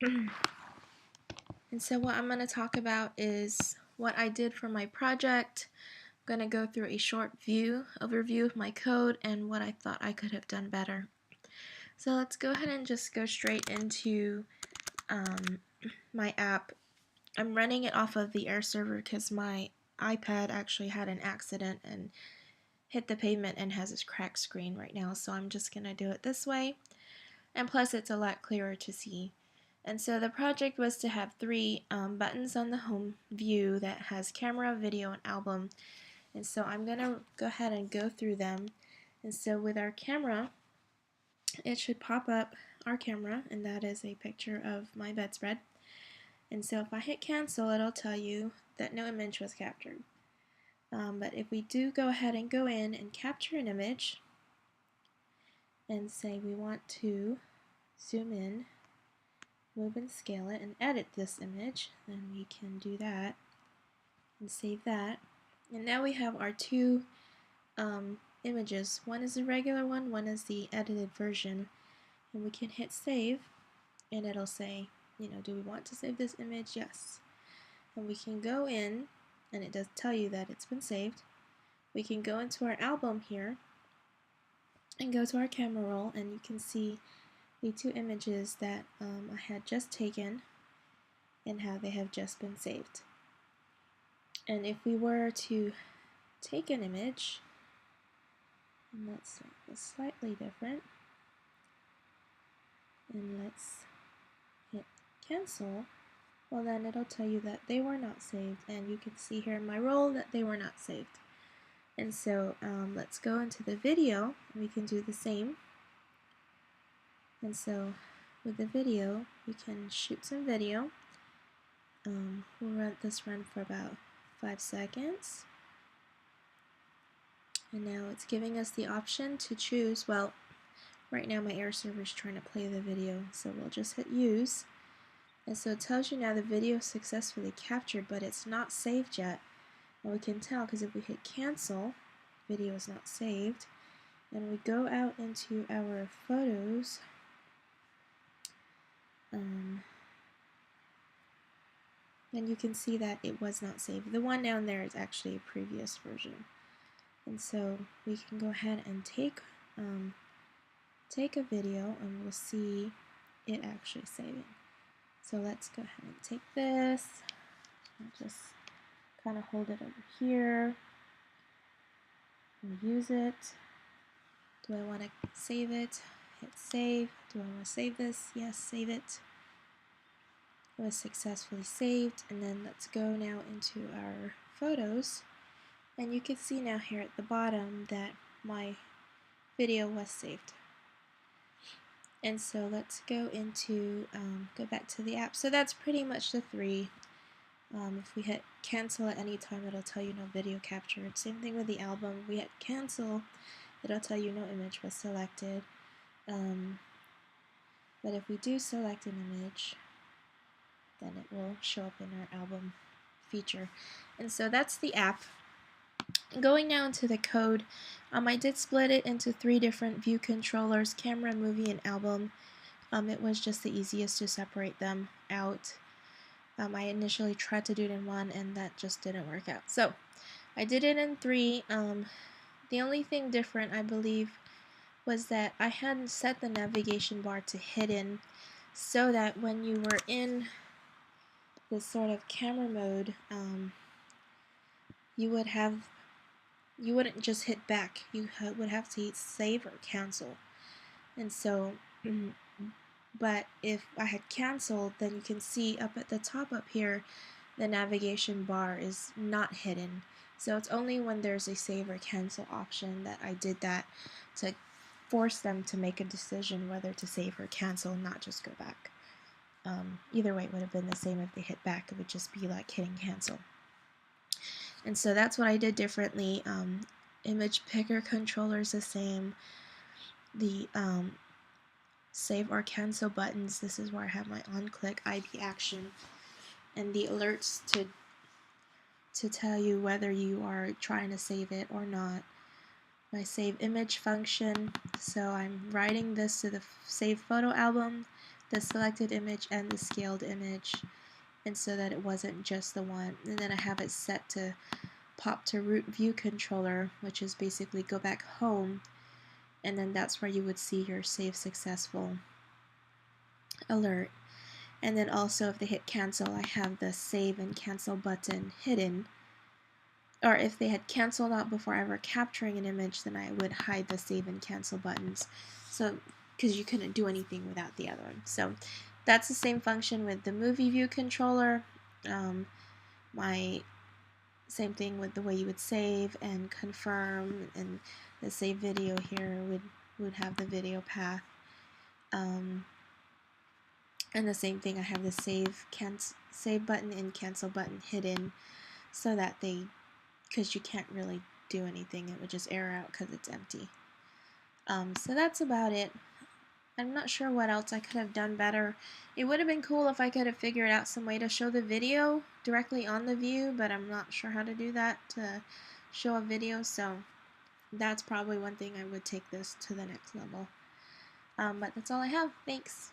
And so what I'm going to talk about is what I did for my project. I'm going to go through a short overview of my code and what I thought I could have done better. So let's go ahead and just go straight into my app. I'm running it off of the air server because my iPad actually had an accident and hit the pavement and has this cracked screen right now, so I'm just going to do it this way. And plus it's a lot clearer to see. And so the project was to have three buttons on the home view that has camera, video, and album. And so I'm going to go ahead and go through them. And so with our camera, it should pop up our camera, and that is a picture of my bedspread. And so if I hit cancel, it'll tell you that no image was captured. But if we do go ahead and go in and capture an image and say we want to zoom in, move and scale it, and edit this image, then we can do that and save that. And now we have our two images. One is the regular one is the edited version. And we can hit save, and it'll say, do we want to save this image? Yes. And we can go in, and it does tell you that it's been saved. We can go into our album here and go to our camera roll, and you can see the two images that I had just taken and how they have just been saved. And if we were to take an image, and let's make this slightly different, and let's hit cancel, well then it'll tell you that they were not saved, and you can see here in my roll that they were not saved. And so let's go into the video, and we can do the same. And so with the video, we can shoot some video. We'll let this run for about 5 seconds. And now it's giving us the option to choose, well, right now my air server is trying to play the video, so we'll just hit use. And so it tells you now the video is successfully captured, but it's not saved yet. And we can tell because if we hit cancel, video is not saved. And we go out into our photos. And you can see that it was not saved. The one down there is actually a previous version. And so we can go ahead and take a video, and we'll see it actually saving. So let's go ahead and take this and just kind of hold it over here and use it. Do I want to save it? Hit save. Do I want to save this? Yes, save it. It was successfully saved. And then let's go now into our photos, and you can see now here at the bottom that my video was saved. And so let's go into, go back to the app. So that's pretty much the three. If we hit cancel at any time, it'll tell you no video captured. Same thing with the album. We hit cancel, it'll tell you no image was selected. But if we do select an image, then it will show up in our album feature. And so that's the app. Going now into the code, I did split it into 3 different view controllers: camera, movie, and album. It was just the easiest to separate them out. I initially tried to do it in 1, and that just didn't work out. So I did it in 3. The only thing different, I believe, was that I had set the navigation bar to hidden, so that when you were in this sort of camera mode, you wouldn't just hit back. You would have to save or cancel. And so, but if I had canceled, then you can see up at the top up here, the navigation bar is not hidden. So it's only when there's a save or cancel option that I did that, to force them to make a decision whether to save or cancel, not just go back. Either way, it would have been the same if they hit back. It would just be like hitting cancel. And so that's what I did differently. Image picker controller is the same. The save or cancel buttons, this is where I have my on-click IB action, and the alerts to tell you whether you are trying to save it or not. My save image function, so I'm writing this to the save photo album. the selected image and the scaled image, and so that it wasn't just the one. And then I have it set to pop to root view controller, which is basically go back home, and then that's where you would see your save successful alert. And then also if they hit cancel, I have the save and cancel button hidden. Or if they had canceled out before ever capturing an image, then I would hide the save and cancel buttons. So, because you couldn't do anything without the other one. So that's the same function with the movie view controller. My same thing with the way you would save and confirm, and the save video here would have the video path. And the same thing, I have the save button and cancel button hidden, so that because you can't really do anything, it would just error out because it's empty. So that's about it. I'm not sure what else I could have done better. It would have been cool if I could have figured out some way to show the video directly on the view, but I'm not sure how to do that to show a video, so that's probably one thing I would take this to the next level. But that's all I have. Thanks.